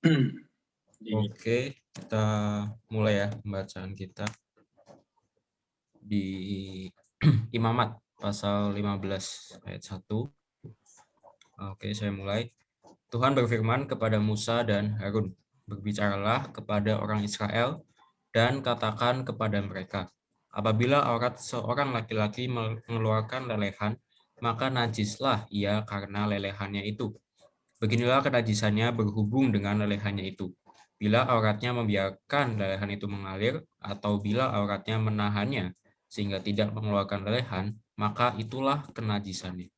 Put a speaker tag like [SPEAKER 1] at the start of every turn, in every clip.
[SPEAKER 1] Oke, kita mulai ya pembacaan kita di Imamat pasal 15 ayat 1. Oke, saya mulai. Tuhan berfirman kepada Musa dan Harun, "Berbicaralah kepada orang Israel dan katakan kepada mereka, apabila aurat seorang laki-laki mengeluarkan lelehan, maka najislah ia karena lelehannya itu. Beginilah kenajisannya berhubung dengan lelehannya itu. Bila auratnya membiarkan lelehan itu mengalir, atau bila auratnya menahannya sehingga tidak mengeluarkan lelehan, maka itulah kenajisannya."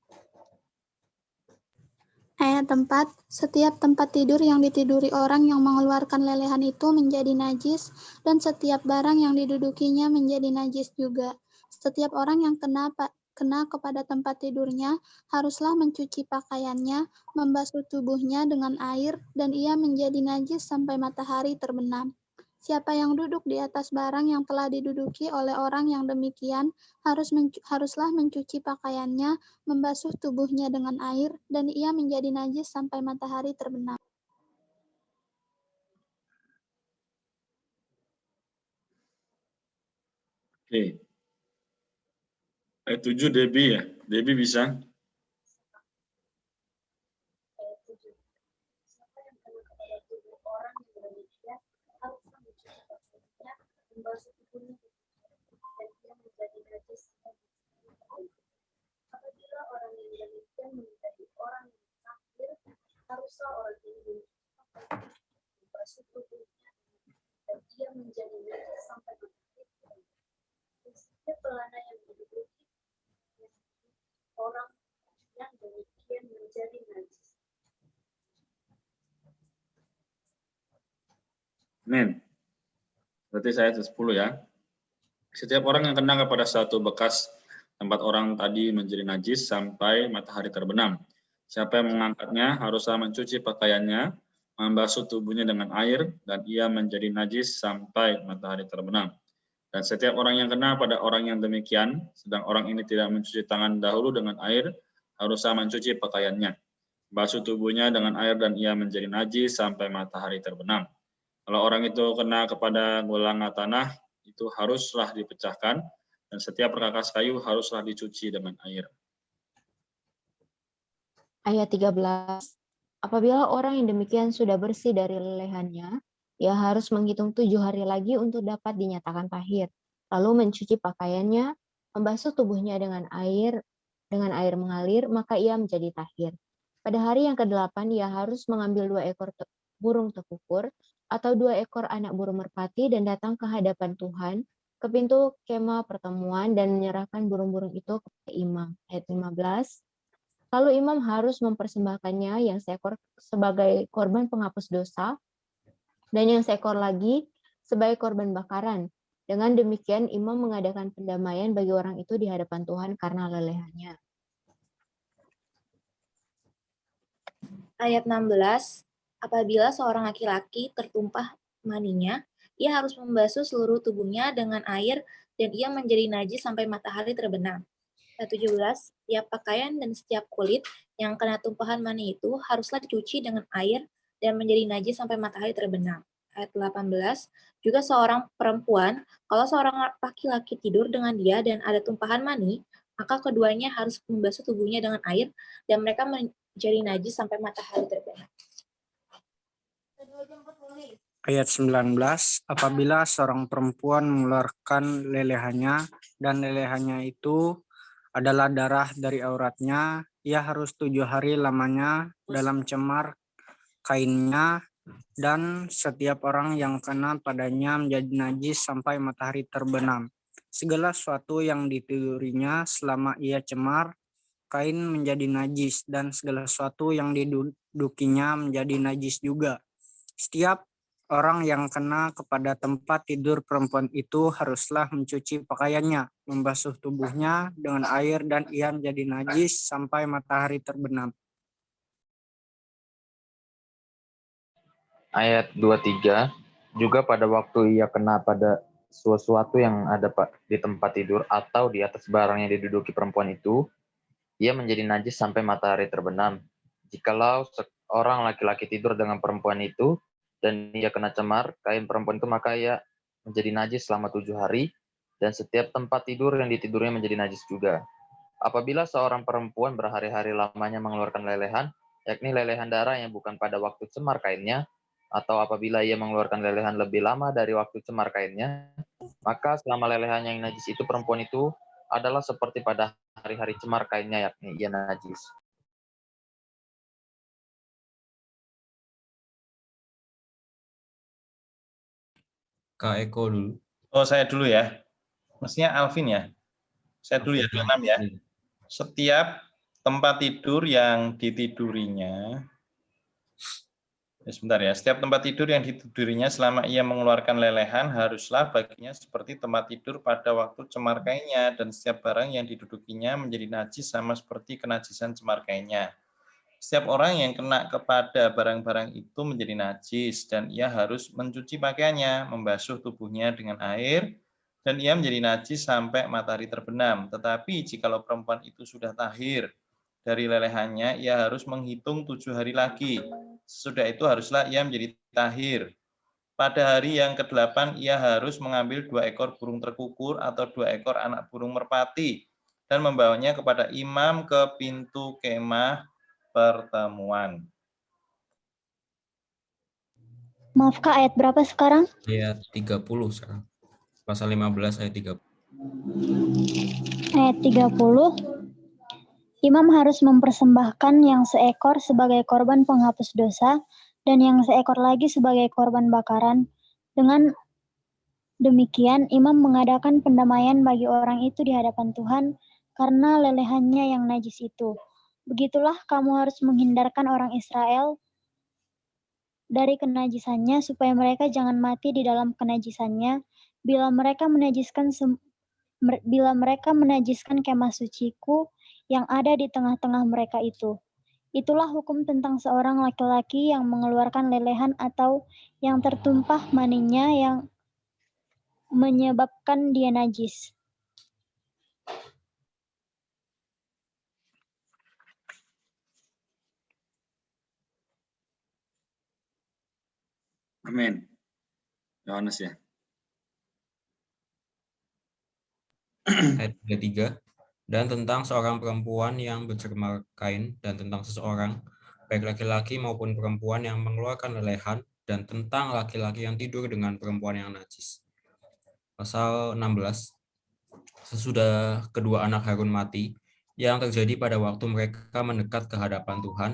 [SPEAKER 2] Ayat 4, setiap tempat tidur yang ditiduri orang yang mengeluarkan lelehan itu menjadi najis, dan setiap barang yang didudukinya menjadi najis juga. Setiap orang yang kena kepada tempat tidurnya haruslah mencuci pakaiannya, membasuh tubuhnya dengan air, dan ia menjadi najis sampai matahari terbenam. Siapa yang duduk di atas barang yang telah diduduki oleh orang yang demikian haruslah mencuci pakaiannya, membasuh tubuhnya dengan air, dan ia menjadi najis sampai matahari terbenam.
[SPEAKER 3] Oke. Ayat 7 Debbie ya. Debbie bisa? Amin. Berarti saya 10 ya. Setiap orang yang kena kepada satu bekas tempat orang tadi menjadi najis sampai matahari terbenam. Siapa yang mengangkatnya haruslah mencuci pakaiannya, membasuh tubuhnya dengan air, dan ia menjadi najis sampai matahari terbenam. Dan setiap orang yang kena pada orang yang demikian, sedang orang ini tidak mencuci tangan dahulu dengan air, haruslah mencuci pakaiannya, basuh tubuhnya dengan air, dan ia menjadi najis sampai matahari terbenam. Kalau orang itu kena kepada golongan tanah, itu haruslah dipecahkan, dan setiap perkakas kayu haruslah dicuci dengan air.
[SPEAKER 4] Ayat 13, apabila orang yang demikian sudah bersih dari lelehannya, ia harus menghitung 7 hari lagi untuk dapat dinyatakan tahir, lalu mencuci pakaiannya, membasuh tubuhnya dengan air mengalir, maka ia menjadi tahir. Pada hari yang ke-8, ia harus mengambil 2 ekor burung tekukur atau 2 ekor anak burung merpati dan datang ke hadapan Tuhan ke pintu kemah pertemuan dan menyerahkan burung-burung itu kepada imam. Ayat 15, lalu imam harus mempersembahkannya yang seekor sebagai korban penghapus dosa dan yang seekor lagi sebagai korban bakaran. Dengan demikian imam mengadakan pendamaian bagi orang itu di hadapan Tuhan karena lelehannya.
[SPEAKER 5] Ayat 16, apabila seorang laki-laki tertumpah maninya, ia harus membasuh seluruh tubuhnya dengan air dan ia menjadi najis sampai matahari terbenam. Ayat 17, setiap pakaian dan setiap kulit yang kena tumpahan mani itu haruslah dicuci dengan air dan menjadi najis sampai matahari terbenam. Ayat 18, juga seorang perempuan, kalau seorang laki-laki tidur dengan dia dan ada tumpahan mani, maka keduanya harus membasuh tubuhnya dengan air dan mereka menjadi najis sampai matahari terbenam.
[SPEAKER 6] Ayat 19, apabila seorang perempuan mengeluarkan lelehannya dan lelehannya itu adalah darah dari auratnya, ia harus 7 hari lamanya dalam cemar kainnya, dan setiap orang yang kena padanya menjadi najis sampai matahari terbenam. Segala sesuatu yang ditidurinya selama ia cemar kain menjadi najis, dan segala sesuatu yang didudukinya menjadi najis juga. Setiap orang yang kena kepada tempat tidur perempuan itu haruslah mencuci pakaiannya, membasuh tubuhnya dengan air, dan ia menjadi najis sampai matahari terbenam.
[SPEAKER 7] Ayat 23, juga pada waktu ia kena pada sesuatu yang ada di tempat tidur atau di atas barang yang diduduki perempuan itu, ia menjadi najis sampai matahari terbenam. Jikalau seorang laki-laki tidur dengan perempuan itu, dan ia kena cemar kain perempuan itu, maka ia menjadi najis selama 7 hari, dan setiap tempat tidur yang ditidurnya menjadi najis juga. Apabila seorang perempuan berhari-hari lamanya mengeluarkan lelehan, yakni lelehan darah yang bukan pada waktu cemar kainnya, atau apabila ia mengeluarkan lelehan lebih lama dari waktu cemar kainnya, maka selama lelehan yang najis itu, perempuan itu adalah seperti pada hari-hari cemar kainnya, yakni ia najis.
[SPEAKER 1] Kak Eko dulu.
[SPEAKER 8] Oh, saya dulu ya. Mestinya Alvin ya. Saya dulu ya, 26 ya.
[SPEAKER 1] Iya.
[SPEAKER 8] Setiap tempat tidur yang ditidurinya, sebentar ya, setiap tempat tidur yang ditidurinya selama ia mengeluarkan lelehan haruslah baginya seperti tempat tidur pada waktu cemar kainnya, dan setiap barang yang didudukinya menjadi najis sama seperti kenajisan cemar kainnya. Setiap orang yang kena kepada barang-barang itu menjadi najis, dan ia harus mencuci pakaiannya, membasuh tubuhnya dengan air, dan ia menjadi najis sampai matahari terbenam. Tetapi jikalau perempuan itu sudah tahir dari lelehannya, ia harus menghitung 7 hari lagi. Sesudah itu haruslah ia menjadi tahir. Pada hari yang ke-8, ia harus mengambil 2 ekor burung terkukur atau 2 ekor anak burung merpati, dan membawanya kepada imam ke pintu kemah pertemuan.
[SPEAKER 9] Maaf Kak, ayat berapa sekarang?
[SPEAKER 1] Ayat 30 sekarang. Pasal 15 ayat 30.
[SPEAKER 9] Ayat 30. Imam harus mempersembahkan yang seekor sebagai korban penghapus dosa dan yang seekor lagi sebagai korban bakaran. Dengan demikian, imam mengadakan pendamaian bagi orang itu di hadapan Tuhan karena lelehannya yang najis itu. Begitulah kamu harus menghindarkan orang Israel dari kenajisannya supaya mereka jangan mati di dalam kenajisannya bila mereka menajiskan kemah suciku yang ada di tengah-tengah mereka itu. Itulah hukum tentang seorang laki-laki yang mengeluarkan lelehan atau yang tertumpah maninya yang menyebabkan dia najis.
[SPEAKER 3] Amin. Yohanes ya.
[SPEAKER 1] Ayat 33. Dan tentang seorang perempuan yang bercemar kain, dan tentang seseorang, baik laki-laki maupun perempuan yang mengeluarkan lelehan, dan tentang laki-laki yang tidur dengan perempuan yang najis. Pasal 16. Sesudah kedua anak Harun mati, yang terjadi pada waktu mereka mendekat ke hadapan Tuhan,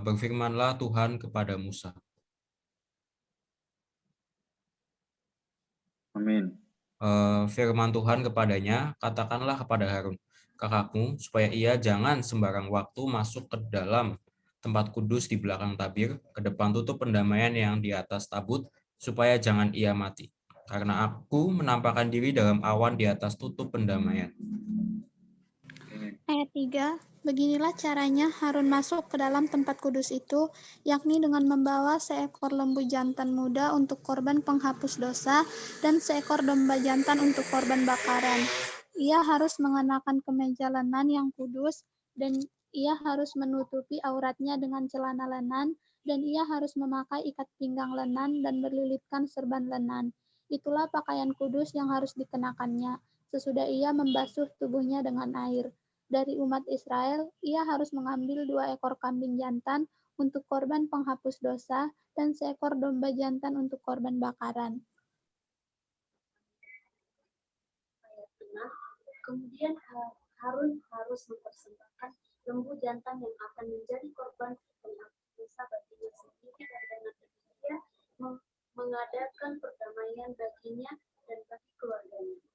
[SPEAKER 1] berfirmanlah Tuhan kepada Musa.
[SPEAKER 3] Amin.
[SPEAKER 1] Firman Tuhan kepadanya, katakanlah kepada Harun, kakakmu, supaya ia jangan sembarang waktu masuk ke dalam tempat kudus di belakang tabir, ke depan tutup pendamaian yang di atas tabut, supaya jangan ia mati. Karena aku menampakkan diri dalam awan di atas tutup pendamaian.
[SPEAKER 2] Ayat 3, beginilah caranya Harun masuk ke dalam tempat kudus itu, yakni dengan membawa seekor lembu jantan muda untuk korban penghapus dosa dan seekor domba jantan untuk korban bakaran. Ia harus mengenakan kemeja lenan yang kudus, dan ia harus menutupi auratnya dengan celana lenan, dan ia harus memakai ikat pinggang lenan dan berlilitkan serban lenan. Itulah pakaian kudus yang harus dikenakannya, sesudah ia membasuh tubuhnya dengan air. Dari umat Israel, ia harus mengambil 2 ekor kambing jantan untuk korban penghapus dosa dan seekor domba jantan untuk korban bakaran.
[SPEAKER 10] Ayat 6, kemudian Harun harus mempersembahkan lembu jantan yang akan menjadi korban penghapus dosa baginya sendiri, dan dengan demikian mengadakan perdamaian baginya dan bagi keluarganya.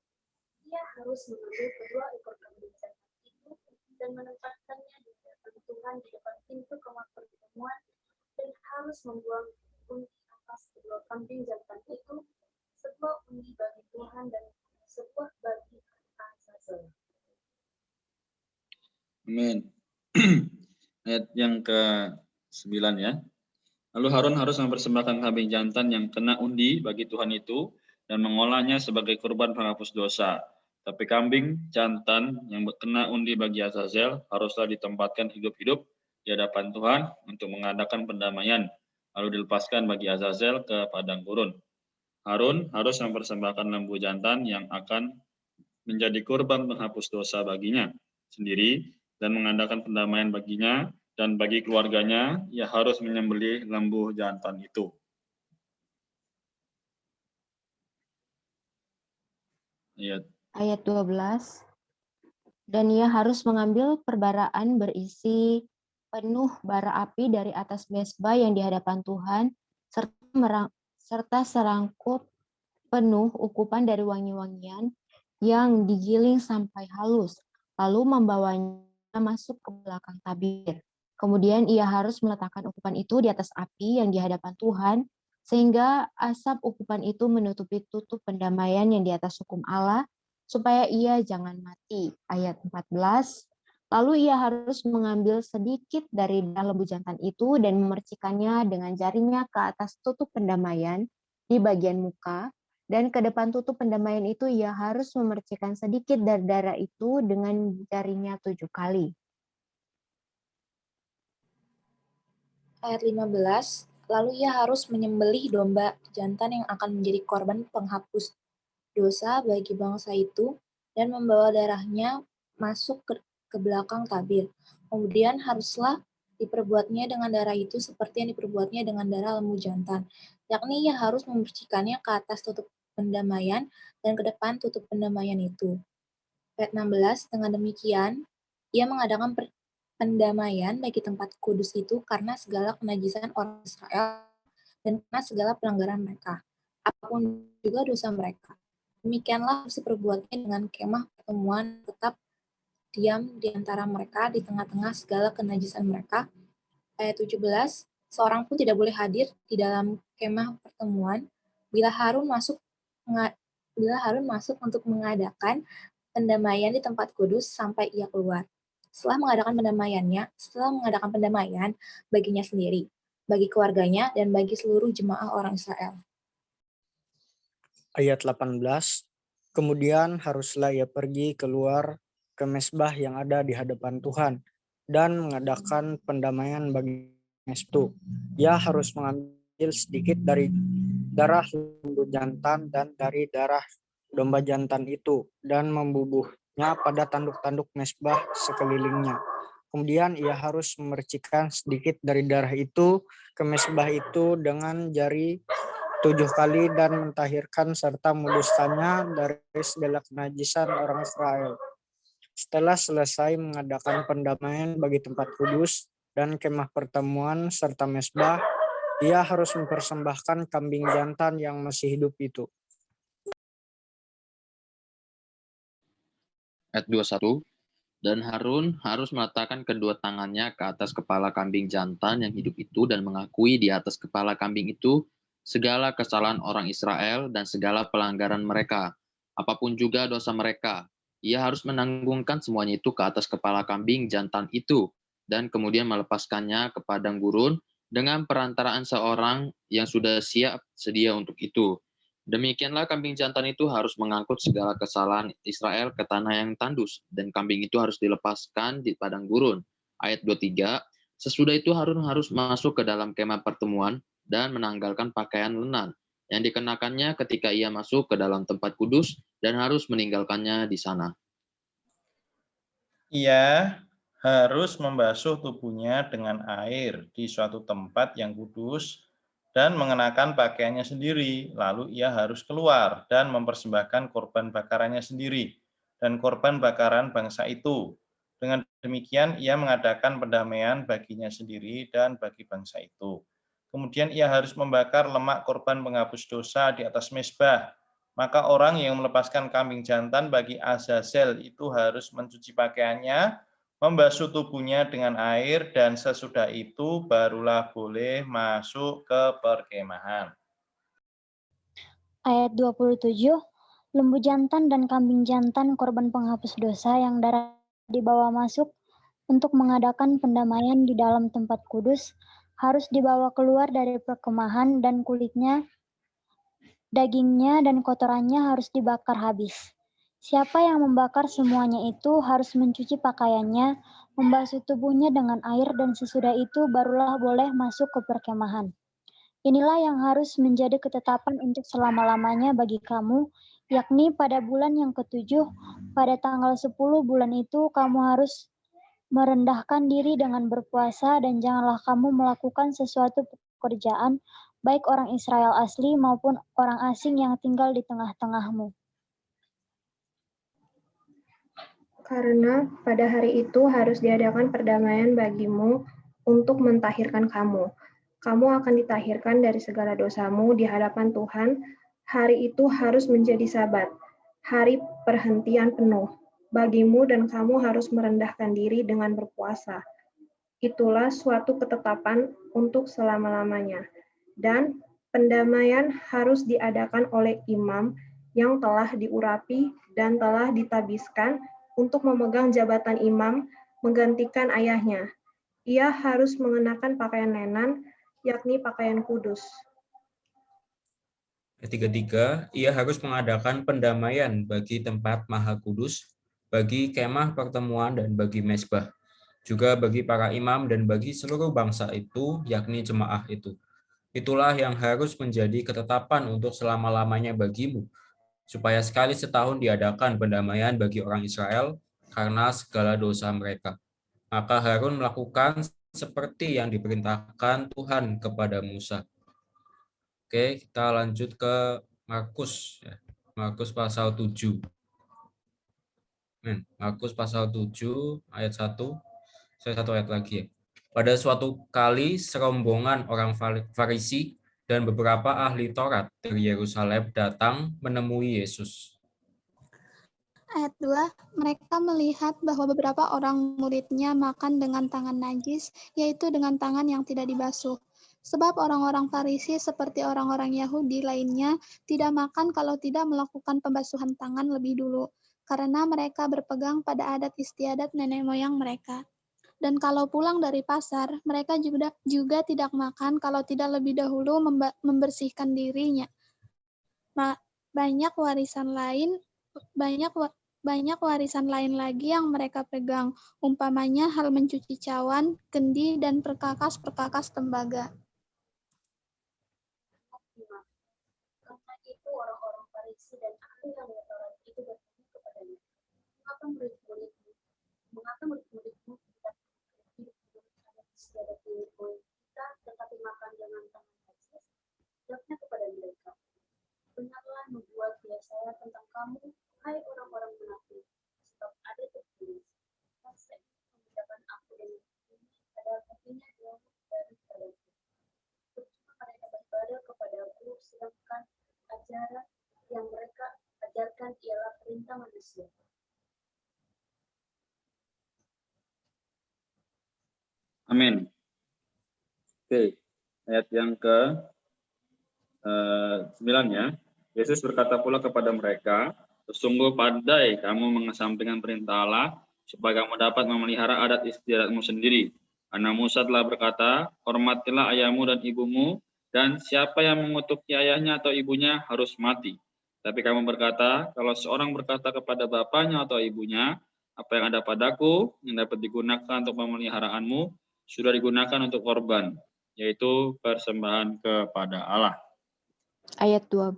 [SPEAKER 10] Ia harus mengambil kedua ekor kambing jantan dan menempatkannya di hadapan Tuhan di depan pintu kemah pertemuan, dan harus membuang undi atas kedua kambing jantan itu, sebuah undi bagi Tuhan dan sebuah bagi Azazel.
[SPEAKER 3] Amin. Ayat yang ke-9 ya. Lalu Harun harus mempersembahkan kambing jantan yang kena undi bagi Tuhan itu dan mengolahnya sebagai kurban penghapus dosa. Tapi kambing jantan yang kena undi bagi Azazel haruslah ditempatkan hidup-hidup di hadapan Tuhan untuk mengadakan pendamaian lalu dilepaskan bagi Azazel ke padang gurun. Harun harus mempersembahkan lembu jantan yang akan menjadi korban penghapus dosa baginya sendiri dan mengadakan pendamaian baginya, dan bagi keluarganya ia harus menyembelih lembu jantan itu.
[SPEAKER 4] Ayat 12. Dan ia harus mengambil perbaraan berisi penuh bara api dari atas mezbah yang di hadapan Tuhan, serta serangkup penuh ukupan dari wangi-wangian yang digiling sampai halus, lalu membawanya masuk ke belakang tabir. Kemudian ia harus meletakkan ukupan itu di atas api yang di hadapan Tuhan, sehingga asap ukupan itu menutupi tutup pendamaian yang di atas hukum Allah, supaya ia jangan mati. Ayat 14. Lalu ia harus mengambil sedikit dari darah lembu jantan itu dan memercikannya dengan jarinya ke atas tutup pendamaian di bagian muka, dan ke depan tutup pendamaian itu ia harus memercikan sedikit dari darah itu dengan jarinya 7 kali.
[SPEAKER 5] Ayat 15. Lalu ia harus menyembelih domba jantan yang akan menjadi korban penghapus dosa bagi bangsa itu dan membawa darahnya masuk ke belakang tabir. Kemudian haruslah diperbuatnya dengan darah itu seperti yang diperbuatnya dengan darah lembu jantan, yakni ia harus membersihkannya ke atas tutup pendamaian dan ke depan tutup pendamaian itu. Ayat 16, dengan demikian, ia mengadakan pendamaian bagi tempat kudus itu karena segala kenajisan orang Israel dan karena segala pelanggaran mereka, apapun juga dosa mereka. Demikianlah harus diperbuatnya dengan kemah pertemuan, tetap diam di antara mereka di tengah-tengah segala kenajisan mereka. Ayat 17, seorang pun tidak boleh hadir di dalam kemah pertemuan bila Harun masuk untuk mengadakan pendamaian di tempat kudus sampai ia keluar. Setelah mengadakan pendamaian baginya sendiri, bagi keluarganya, dan bagi seluruh jemaah orang Israel.
[SPEAKER 6] Ayat 18. Kemudian haruslah ia pergi keluar ke mezbah yang ada di hadapan Tuhan dan mengadakan pendamaian bagi mezbah itu. Ia harus mengambil sedikit dari darah lembu jantan dan dari darah domba jantan itu dan membubuhnya pada tanduk-tanduk mezbah sekelilingnya. Kemudian ia harus memercikan sedikit dari darah itu ke mezbah itu dengan jari 7 kali dan mentahirkan serta menguduskannya dari segala kenajisan orang Israel. Setelah selesai mengadakan pendamaian bagi tempat kudus dan kemah pertemuan serta mezbah, ia harus mempersembahkan kambing jantan yang masih hidup itu.
[SPEAKER 7] Ayat 21. Dan Harun harus meletakkan kedua tangannya ke atas kepala kambing jantan yang hidup itu dan mengakui di atas kepala kambing itu segala kesalahan orang Israel dan segala pelanggaran mereka, apapun juga dosa mereka. Ia harus menanggungkan semuanya itu ke atas kepala kambing jantan itu dan kemudian melepaskannya ke padang gurun dengan perantaraan seorang yang sudah siap sedia untuk itu. Demikianlah kambing jantan itu harus mengangkut segala kesalahan Israel ke tanah yang tandus, dan kambing itu harus dilepaskan di padang gurun. Ayat 23, sesudah itu Harun harus masuk ke dalam kemah pertemuan dan menanggalkan pakaian lenan yang dikenakannya ketika ia masuk ke dalam tempat kudus dan harus meninggalkannya di sana.
[SPEAKER 8] Ia harus membasuh tubuhnya dengan air di suatu tempat yang kudus dan mengenakan pakaiannya sendiri, lalu ia harus keluar dan mempersembahkan korban bakarannya sendiri dan korban bakaran bangsa itu. Dengan demikian ia mengadakan pendamaian baginya sendiri dan bagi bangsa itu. Kemudian ia harus membakar lemak korban penghapus dosa di atas mezbah. Maka orang yang melepaskan kambing jantan bagi Azazel itu harus mencuci pakaiannya, membasuh tubuhnya dengan air, dan sesudah itu barulah boleh masuk ke perkemahan.
[SPEAKER 9] Ayat 27, lembu jantan dan kambing jantan korban penghapus dosa yang darah dibawa masuk untuk mengadakan pendamaian di dalam tempat kudus harus dibawa keluar dari perkemahan, dan kulitnya, dagingnya, dan kotorannya harus dibakar habis. Siapa yang membakar semuanya itu harus mencuci pakaiannya, membasuh tubuhnya dengan air, dan sesudah itu barulah boleh masuk ke perkemahan. Inilah yang harus menjadi ketetapan untuk selama-lamanya bagi kamu, yakni pada bulan yang ke-7, pada tanggal 10 bulan itu kamu harus merendahkan diri dengan berpuasa dan janganlah kamu melakukan sesuatu pekerjaan, baik orang Israel asli maupun orang asing yang tinggal di tengah-tengahmu.
[SPEAKER 11] Karena pada hari itu harus diadakan perdamaian bagimu untuk mentahirkan kamu. Kamu akan ditahirkan dari segala dosamu di hadapan Tuhan. Hari itu harus menjadi Sabat, hari perhentian penuh. Bagimu dan kamu harus merendahkan diri dengan berpuasa. Itulah suatu ketetapan untuk selama-lamanya. Dan pendamaian harus diadakan oleh imam yang telah diurapi dan telah ditabiskan untuk memegang jabatan imam menggantikan ayahnya. Ia harus mengenakan pakaian lenan, yakni pakaian kudus.
[SPEAKER 1] 33, ia harus mengadakan pendamaian bagi tempat maha kudus, bagi kemah pertemuan dan bagi mezbah, juga bagi para imam dan bagi seluruh bangsa itu, yakni jemaah itu. Itulah yang harus menjadi ketetapan untuk selama-lamanya bagimu, supaya sekali setahun diadakan pendamaian bagi orang Israel karena segala dosa mereka. Maka Harun melakukan seperti yang diperintahkan Tuhan kepada Musa. Oke, kita lanjut ke Markus. Markus pasal 7. Markus pasal 7 ayat 1. Saya satu ayat lagi ya. Pada suatu kali serombongan orang Farisi dan beberapa ahli Taurat dari Yerusalem datang menemui Yesus.
[SPEAKER 2] Ayat 2, mereka melihat bahwa beberapa orang muridnya makan dengan tangan najis, yaitu dengan tangan yang tidak dibasuh. Sebab orang-orang Farisi seperti orang-orang Yahudi lainnya tidak makan kalau tidak melakukan pembasuhan tangan lebih dulu, karena mereka berpegang pada adat istiadat nenek moyang mereka. Dan kalau pulang dari pasar, mereka juga tidak makan kalau tidak lebih dahulu membersihkan dirinya. Banyak warisan lain lagi yang mereka pegang, umpamanya hal mencuci cawan, kendi, dan perkakas-perkakas tembaga.
[SPEAKER 10] Karena itu orang-orang Farisi dan ahli yang Taurat itu bertanya kepadanya, mengapa murid-muridmu tidak hidup menurut adat istiadat nenek moyang kita, tetapi makan dengan tangan najis? Jawabnya kepada mereka, benar-benar membuat saya tentang kamu, hai orang-orang munafik, sebab ada tertulis, bangsa ini membedakan aku dengan ini, padahal hatinya jauh daripadaku. Percuma mereka beribadah kepadaku, sedangkan ajaran yang mereka ajarkan ialah perintah manusia.
[SPEAKER 3] Amin. Oke, ayat yang ke-9 ya. Yesus berkata pula kepada mereka, sesungguh pandai kamu mengesampingkan perintah Allah, supaya kamu dapat memelihara adat istiadatmu sendiri. Karena Musa telah berkata, hormatilah ayahmu dan ibumu, dan siapa yang mengutuki ayahnya atau ibunya harus mati. Tapi kamu berkata, kalau seorang berkata kepada bapaknya atau ibunya, apa yang ada padaku, yang dapat digunakan untuk pemeliharaanmu, sudah digunakan untuk korban, yaitu persembahan kepada Allah.
[SPEAKER 4] Ayat 12,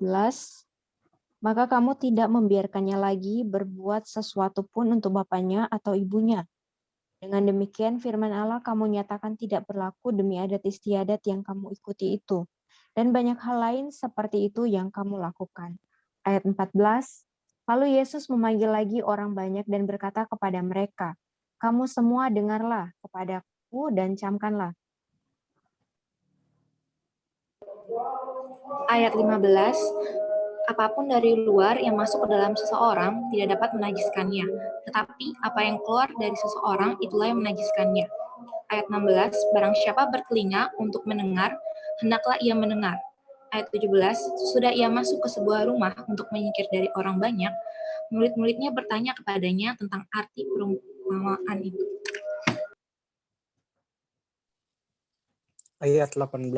[SPEAKER 4] maka kamu tidak membiarkannya lagi berbuat sesuatu pun untuk bapaknya atau ibunya. Dengan demikian firman Allah kamu nyatakan tidak berlaku demi adat istiadat yang kamu ikuti itu. Dan banyak hal lain seperti itu yang kamu lakukan. Ayat 14, lalu Yesus memanggil lagi orang banyak dan berkata kepada mereka, kamu semua dengarlah kepadaku dan camkanlah.
[SPEAKER 5] Ayat 15, apapun dari luar yang masuk ke dalam seseorang tidak dapat menajiskannya, tetapi apa yang keluar dari seseorang itulah yang menajiskannya. Ayat 16, barang siapa bertelinga untuk mendengar, hendaklah ia mendengar. Ayat 17, sudah ia masuk ke sebuah rumah untuk menyingkir dari orang banyak, murid-muridnya bertanya kepadanya tentang arti perumpamaan itu.
[SPEAKER 6] Ayat 18,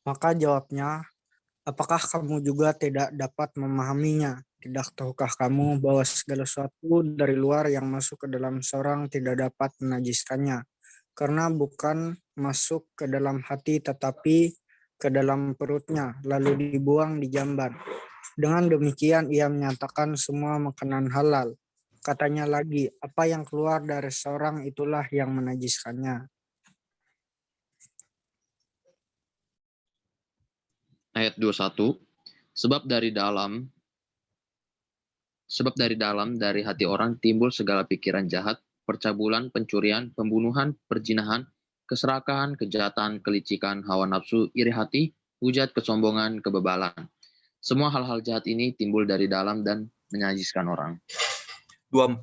[SPEAKER 6] maka jawabnya, apakah kamu juga tidak dapat memahaminya? Tidak tahukah kamu bahwa segala sesuatu dari luar yang masuk ke dalam seorang tidak dapat menajiskannya? Karena bukan masuk ke dalam hati tetapi ke dalam perutnya, lalu dibuang di jamban. Dengan demikian ia menyatakan semua makanan halal. Katanya lagi, apa yang keluar dari seorang itulah yang menajiskannya.
[SPEAKER 7] Ayat 21, sebab dari dalam dari hati orang timbul segala pikiran jahat, percabulan, pencurian, pembunuhan, perzinahan, keserakahan, kejahatan, kelicikan, hawa nafsu, iri hati, hujat, kesombongan, kebebalan. Semua hal-hal jahat ini timbul dari dalam dan menajiskan orang.
[SPEAKER 12] 24.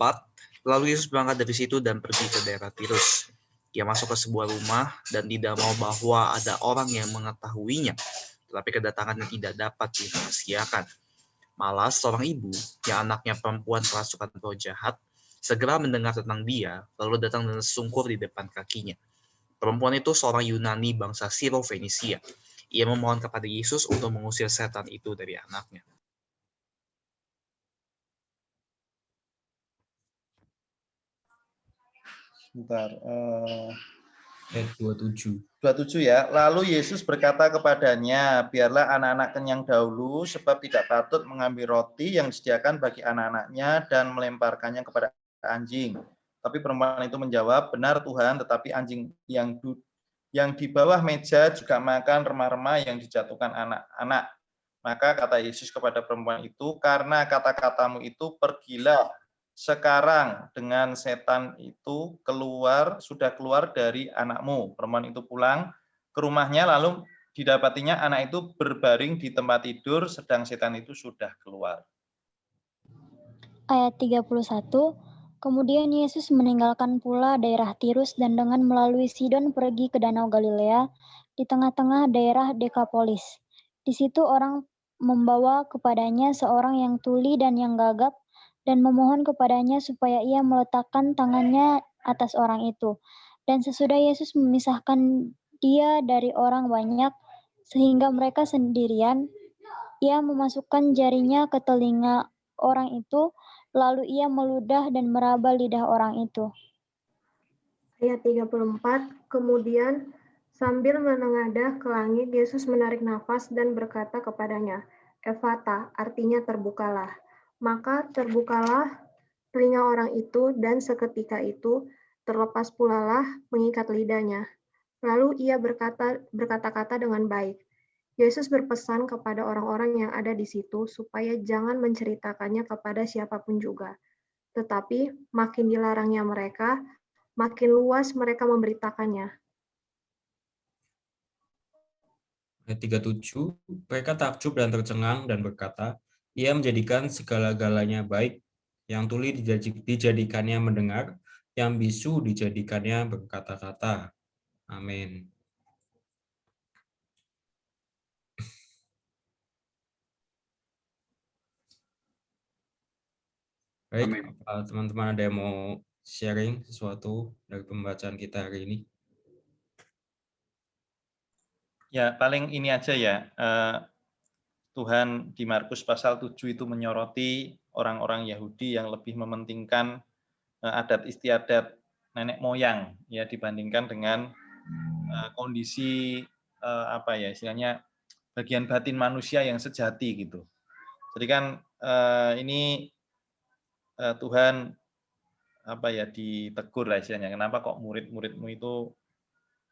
[SPEAKER 12] Lalu Yesus berangkat dari situ dan pergi ke daerah Tirus. Ia masuk ke sebuah rumah dan tidak mau bahwa ada orang yang mengetahuinya, tetapi kedatangannya tidak dapat dirahasiakan. Malah seorang ibu yang anaknya perempuan kerasukan roh jahat segera mendengar tentang dia, lalu datang dan tersungkur di depan kakinya. Perempuan itu seorang Yunani bangsa Siro-Fenisia. Ia memohon kepada Yesus untuk mengusir setan itu dari anaknya.
[SPEAKER 8] Bentar.
[SPEAKER 1] Ayat 27.
[SPEAKER 8] 27 ya. Lalu Yesus berkata kepadanya, biarlah anak-anak kenyang dahulu, sebab tidak patut mengambil roti yang disediakan bagi anak-anaknya dan melemparkannya kepada anjing. Tapi perempuan itu menjawab, benar Tuhan, tetapi anjing yang di bawah meja juga makan remah-remah yang dijatuhkan anak-anak. Maka kata Yesus kepada perempuan itu, karena kata-katamu itu pergilah sekarang dengan setan itu sudah keluar dari anakmu. Perempuan itu pulang ke rumahnya, lalu didapatinya anak itu berbaring di tempat tidur, sedang setan itu sudah keluar.
[SPEAKER 9] Ayat 31, kemudian Yesus meninggalkan pula daerah Tirus dan dengan melalui Sidon pergi ke Danau Galilea di tengah-tengah daerah Dekapolis. Di situ orang membawa kepadanya seorang yang tuli dan yang gagap dan memohon kepadanya supaya ia meletakkan tangannya atas orang itu. Dan sesudah Yesus memisahkan dia dari orang banyak, sehingga mereka sendirian, ia memasukkan jarinya ke telinga orang itu, lalu ia meludah dan meraba lidah orang itu.
[SPEAKER 11] Ayat 34, kemudian sambil menengadah ke langit, Yesus menarik nafas dan berkata kepadanya, Efata, artinya terbukalah. Maka terbukalah telinga orang itu, dan seketika itu terlepas pulalah mengikat lidahnya. Lalu ia berkata-kata dengan baik. Yesus berpesan kepada orang-orang yang ada di situ supaya jangan menceritakannya kepada siapapun juga. Tetapi makin dilarangnya mereka, makin luas mereka memberitakannya.
[SPEAKER 1] Ayat 37, mereka takjub dan tercengang dan berkata, ia menjadikan segala-galanya baik, yang tuli dijadikannya mendengar, yang bisu dijadikannya berkata-kata. Amin. Baik, teman-teman ada yang mau sharing sesuatu dari pembacaan kita hari ini?
[SPEAKER 8] Ya, paling ini aja ya. Tuhan di Markus pasal 7 itu menyoroti orang-orang Yahudi yang lebih mementingkan adat istiadat nenek moyang ya dibandingkan dengan kondisi apa ya istilahnya bagian batin manusia yang sejati gitu. Jadi kan ini Tuhan apa ya ditegur lah istilahnya. Kenapa kok murid-muridmu itu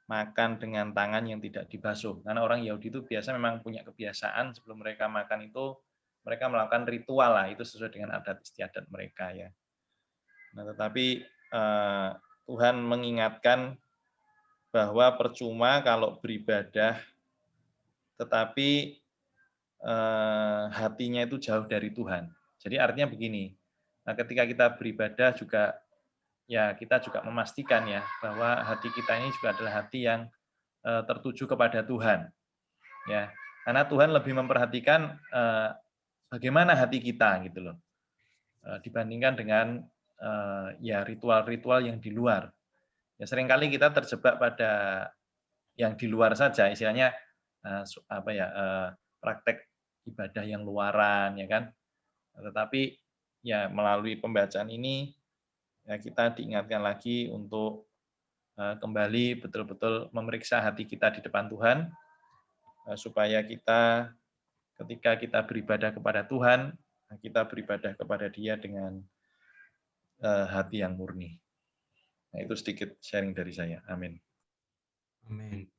[SPEAKER 8] makan dengan tangan yang tidak dibasuh? Karena orang Yahudi itu biasa memang punya kebiasaan sebelum mereka makan itu mereka melakukan ritual lah, itu sesuai dengan adat istiadat mereka ya. Nah, tetapi Tuhan mengingatkan bahwa percuma kalau beribadah tetapi hatinya itu jauh dari Tuhan. Jadi artinya begini, nah ketika kita beribadah juga ya kita juga memastikan ya bahwa hati kita ini juga adalah hati yang tertuju kepada Tuhan. Ya, karena Tuhan lebih memperhatikan bagaimana hati kita gitu loh. Dibandingkan dengan ya ritual-ritual yang di luar. Ya seringkali kita terjebak pada yang di luar saja, istilahnya apa ya praktek ibadah yang luaran ya kan. Tetapi ya melalui pembacaan ini ya kita diingatkan lagi untuk kembali betul-betul memeriksa hati kita di depan Tuhan supaya kita ketika kita beribadah kepada Tuhan, kita beribadah kepada Dia dengan hati yang murni. Nah, itu sedikit sharing dari saya. Amin.
[SPEAKER 1] Amin.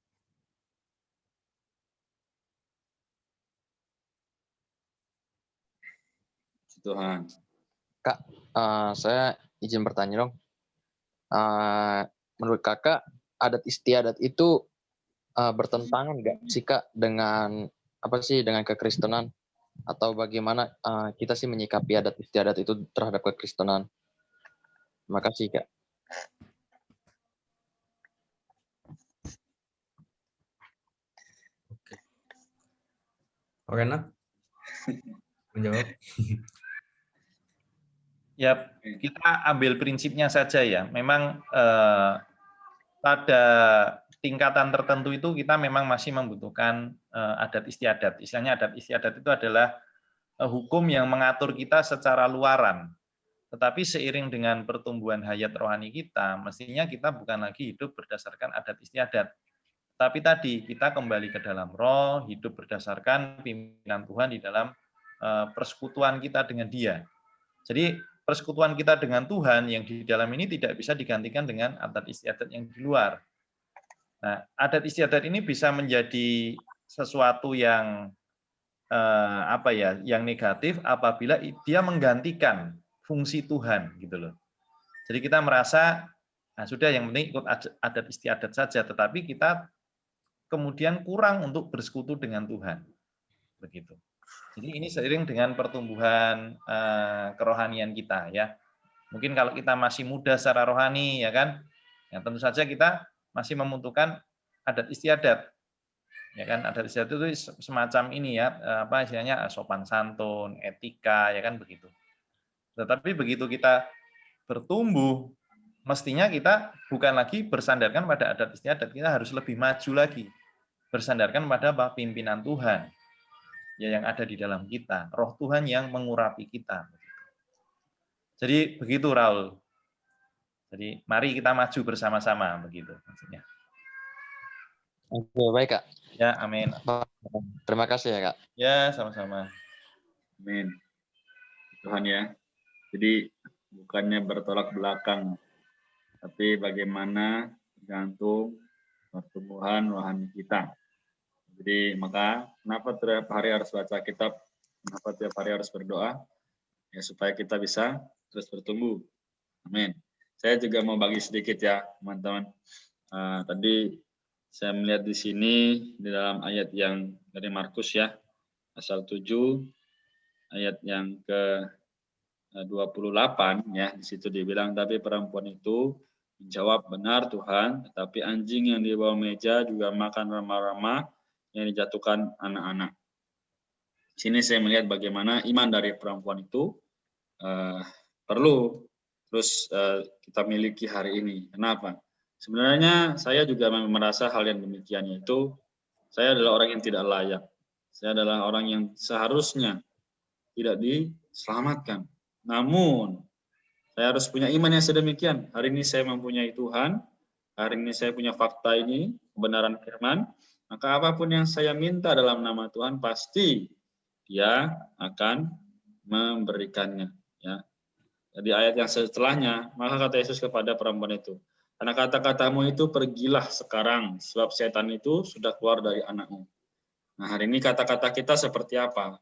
[SPEAKER 3] Tuhan.
[SPEAKER 7] Kak, saya izin bertanya dong. Menurut kakak, adat istiadat itu bertentangan nggak sih Kak dengan dengan kekristenan, atau bagaimana kita sih menyikapi adat istiadat itu terhadap kekristenan? Makasih Kak.
[SPEAKER 1] Oke, Nat? Menjawab.
[SPEAKER 8] Ya, kita ambil prinsipnya saja ya. Memang pada tingkatan tertentu itu kita memang masih membutuhkan adat istiadat. Istilahnya adat istiadat itu adalah hukum yang mengatur kita secara luaran. Tetapi seiring dengan pertumbuhan hayat rohani kita, mestinya kita bukan lagi hidup berdasarkan adat istiadat. Tapi tadi kita kembali ke dalam roh, hidup berdasarkan pimpinan Tuhan di dalam persekutuan kita dengan Dia. Jadi persekutuan kita dengan Tuhan yang di dalam ini tidak bisa digantikan dengan adat istiadat yang di luar. Nah, adat istiadat ini bisa menjadi sesuatu yang yang negatif apabila dia menggantikan fungsi Tuhan gitu loh. Jadi kita merasa sudah yang penting ikut adat istiadat saja, tetapi kita kemudian kurang untuk bersekutu dengan Tuhan. Begitu. Jadi ini seiring dengan pertumbuhan kerohanian kita ya. Mungkin kalau kita masih muda secara rohani ya kan, ya tentu saja kita masih membutuhkan adat istiadat. Ya kan, adat istiadat itu semacam ini ya, istilahnya sopan santun, etika ya kan begitu. Tetapi begitu kita bertumbuh, mestinya kita bukan lagi bersandarkan pada adat istiadat, kita harus lebih maju lagi. Bersandarkan pada pimpinan Tuhan ya yang ada di dalam kita, roh Tuhan yang mengurapi kita. Jadi begitu Raul. Jadi mari kita maju bersama-sama begitu maksudnya.
[SPEAKER 7] Oke, baik Kak.
[SPEAKER 8] Ya, amin.
[SPEAKER 7] Terima kasih ya Kak.
[SPEAKER 8] Ya, sama-sama.
[SPEAKER 3] Amin. Tuhan ya. Jadi bukannya bertolak belakang, tapi bagaimana tergantung pertumbuhan rohani kita. Jadi maka kenapa tiap hari harus baca kitab, kenapa tiap hari harus berdoa, ya supaya kita bisa terus bertumbuh. Amin. Saya juga mau bagi sedikit ya teman-teman. Tadi saya melihat di sini di dalam ayat yang dari Markus ya, pasal 7 ayat yang ke 28 ya, di situ dibilang tapi perempuan itu menjawab, benar Tuhan, tetapi anjing yang di bawah meja juga makan rama-rama yang dijatuhkan anak-anak. Di sini saya melihat bagaimana iman dari perempuan itu perlu terus kita miliki hari ini. Kenapa? Sebenarnya saya juga merasa hal yang demikian, yaitu saya adalah orang yang tidak layak. Saya adalah orang yang seharusnya tidak diselamatkan. Namun, saya harus punya iman yang sedemikian. Hari ini saya mempunyai Tuhan, hari ini saya punya fakta ini, kebenaran firman, maka apapun yang saya minta dalam nama Tuhan, pasti Dia akan memberikannya. Ya. Di ayat yang setelahnya, maka kata Yesus kepada perempuan itu, karena kata-katamu itu pergilah sekarang, sebab setan itu sudah keluar dari anakmu. Nah, hari ini kata-kata kita seperti apa?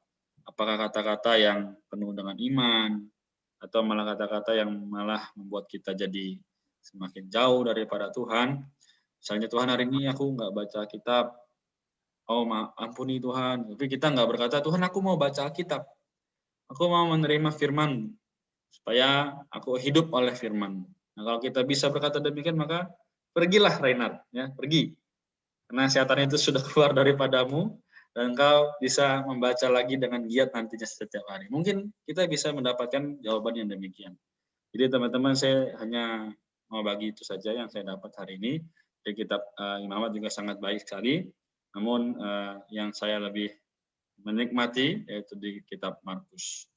[SPEAKER 3] Apakah kata-kata yang penuh dengan iman, atau malah kata-kata yang malah membuat kita jadi semakin jauh daripada Tuhan? Misalnya, Tuhan hari ini aku nggak baca kitab, oh ampuni Tuhan, tapi kita nggak berkata, Tuhan aku mau baca kitab, aku mau menerima firman, supaya aku hidup oleh firman. Nah, kalau kita bisa berkata demikian, maka pergilah Reinhard, ya, pergi. Karena setan itu sudah keluar daripadamu, dan engkau bisa membaca lagi dengan giat nantinya setiap hari. Mungkin kita bisa mendapatkan jawaban yang demikian. Jadi teman-teman, saya hanya mau bagi itu saja yang saya dapat hari ini. Di kitab Imamat juga sangat baik sekali. Namun yang saya lebih menikmati yaitu di kitab Markus.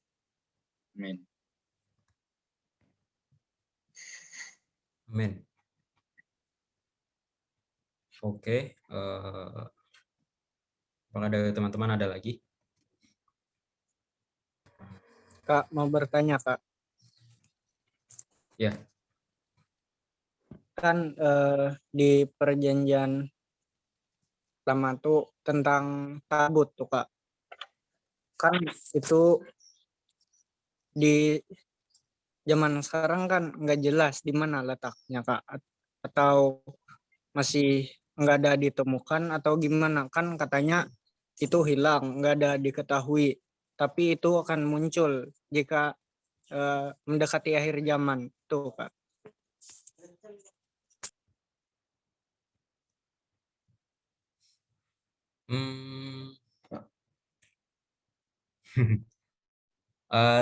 [SPEAKER 3] Amin.
[SPEAKER 1] Amin. Oke, Apakah dari teman-teman ada lagi?
[SPEAKER 6] Kak, mau bertanya, Kak.
[SPEAKER 1] Ya.
[SPEAKER 6] Kan di perjanjian lama tuh tentang tabut tuh, Kak. Kan itu di zaman sekarang kan nggak jelas di mana letaknya, Kak. Atau masih nggak ada ditemukan atau gimana? Kan katanya itu hilang, nggak ada diketahui. Tapi itu akan muncul jika mendekati akhir zaman tuh, Kak.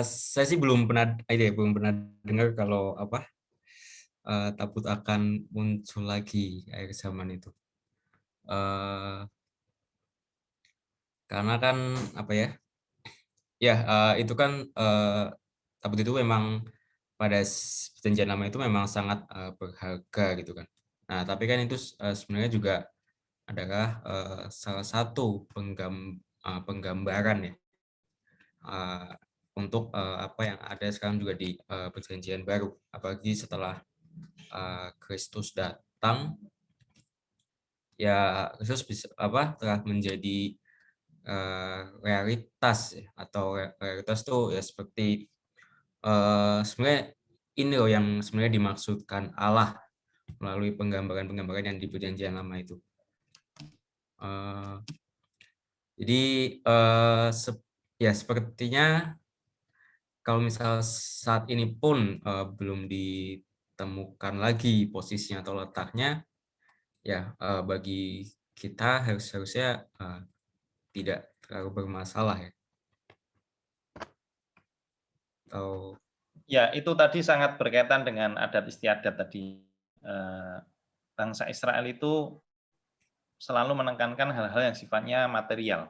[SPEAKER 1] Saya sih belum pernah dengar kalau apa tabut akan muncul lagi akhir zaman itu. Karena kan apa ya? Ya itu kan tabut itu memang pada perjanjian lama itu memang sangat berharga gitu kan. Nah tapi kan itu sebenarnya juga adalah salah satu penggambaran ya untuk apa yang ada sekarang juga di perjanjian baru, apalagi setelah Kristus datang, ya Kristus telah menjadi realitas ya, atau realitas tuh ya seperti sebenarnya ini loh yang sebenarnya dimaksudkan Allah melalui penggambaran-penggambaran yang di perjanjian lama itu. Jadi ya sepertinya kalau misal saat ini pun belum ditemukan lagi posisinya atau letaknya, ya bagi kita harusnya tidak terlalu bermasalah ya. Atau
[SPEAKER 8] ya itu tadi sangat berkaitan dengan adat istiadat tadi. Bangsa Israel itu selalu menekankan hal-hal yang sifatnya material.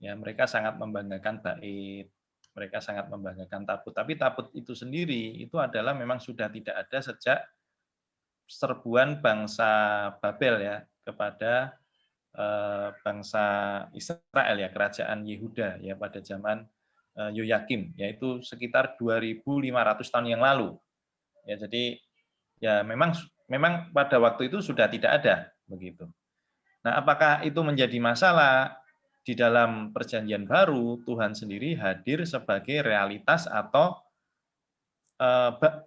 [SPEAKER 8] Ya, mereka sangat membanggakan bait, mereka sangat membanggakan tabut. Tapi tabut itu sendiri itu adalah memang sudah tidak ada sejak serbuan bangsa Babel ya kepada bangsa Israel ya, kerajaan Yehuda ya pada zaman Yoyakim, yaitu sekitar 2.500 tahun yang lalu. Ya, jadi ya memang pada waktu itu sudah tidak ada begitu. Nah, apakah itu menjadi masalah? Di dalam perjanjian baru, Tuhan sendiri hadir sebagai realitas atau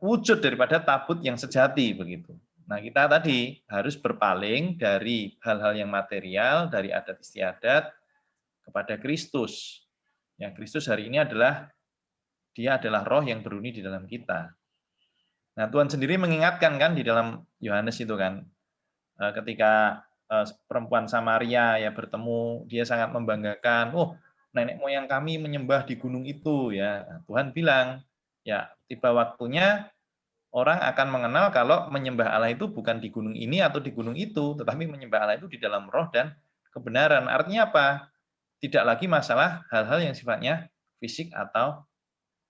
[SPEAKER 8] wujud daripada tabut yang sejati begitu. Nah, kita tadi harus berpaling dari hal-hal yang material, dari adat istiadat kepada Kristus. Ya, Kristus hari ini Dia adalah roh yang beruni di dalam kita. Nah, Tuhan sendiri mengingatkan kan di dalam Yohanes itu kan, ketika perempuan Samaria ya bertemu, dia sangat membanggakan, oh nenek moyang kami menyembah di gunung itu ya. Tuhan bilang, ya tiba waktunya orang akan mengenal kalau menyembah Allah itu bukan di gunung ini atau di gunung itu, tetapi menyembah Allah itu di dalam roh dan kebenaran. Artinya apa? Tidak lagi masalah hal-hal yang sifatnya fisik atau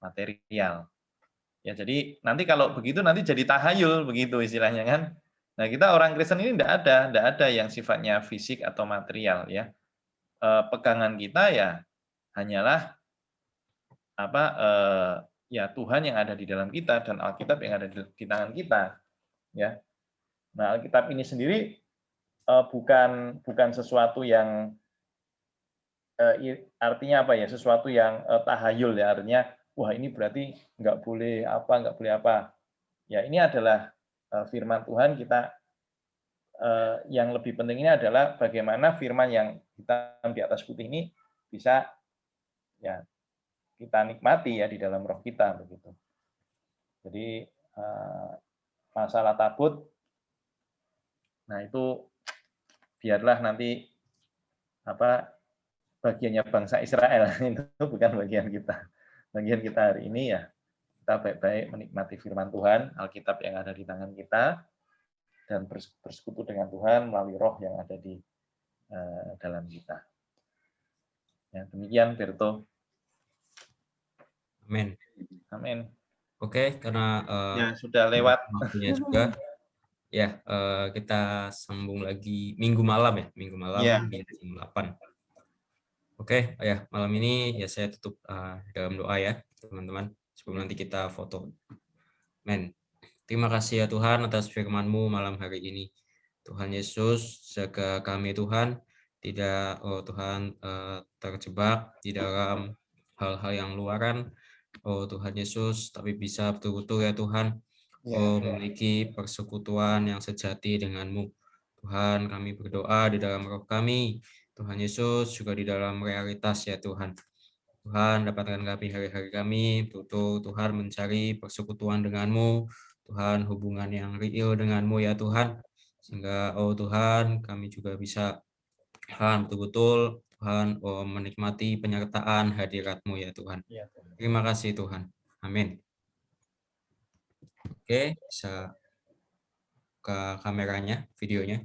[SPEAKER 8] material. Ya, jadi nanti kalau begitu nanti jadi tahayul begitu istilahnya kan. Nah, kita orang Kristen ini tidak ada yang sifatnya fisik atau material ya. Pegangan kita ya hanyalah ya Tuhan yang ada di dalam kita dan Alkitab yang ada di tangan kita ya. Nah, Alkitab ini sendiri bukan sesuatu yang artinya apa ya, sesuatu yang tahayul ya, artinya wah ini berarti nggak boleh apa. Ya, ini adalah firman Tuhan kita. Yang lebih penting ini adalah bagaimana firman yang hitam di atas putih ini bisa ya kita nikmati ya di dalam roh kita begitu. Jadi masalah tabut, nah itu biarlah nanti bagiannya bangsa Israel, itu bukan bagian kita. Bagian kita hari ini ya kita baik-baik menikmati firman Tuhan, Alkitab yang ada di tangan kita, dan bersekutu dengan Tuhan melalui roh yang ada di dalam kita. Ya, demikian Berto.
[SPEAKER 1] Amin.
[SPEAKER 8] Amin.
[SPEAKER 1] Oke, karena
[SPEAKER 8] ya sudah lewat
[SPEAKER 1] waktunya juga. Ya, kita sambung lagi minggu malam ya, di jam 8. Oke, ya malam ini ya saya tutup dalam doa ya teman-teman, sebelum nanti kita foto. Men, terima kasih ya Tuhan atas firman-Mu malam hari ini. Tuhan Yesus, jaga kami Tuhan, tidak Tuhan terjebak di dalam hal-hal yang luaran. Tuhan Yesus, tapi bisa betul-betul ya Tuhan, memiliki persekutuan yang sejati dengan-Mu. Tuhan, kami berdoa di dalam roh kami, Tuhan Yesus juga di dalam realitas ya Tuhan. Tuhan, dapatkan kami hari-hari kami, betul Tuhan mencari persekutuan dengan-Mu, Tuhan hubungan yang real dengan-Mu ya Tuhan. Sehingga Tuhan kami juga bisa Tuhan betul-betul Tuhan menikmati penyertaan hadirat-Mu ya Tuhan. Terima kasih Tuhan. Amin. Oke, bisa ke kameranya, videonya.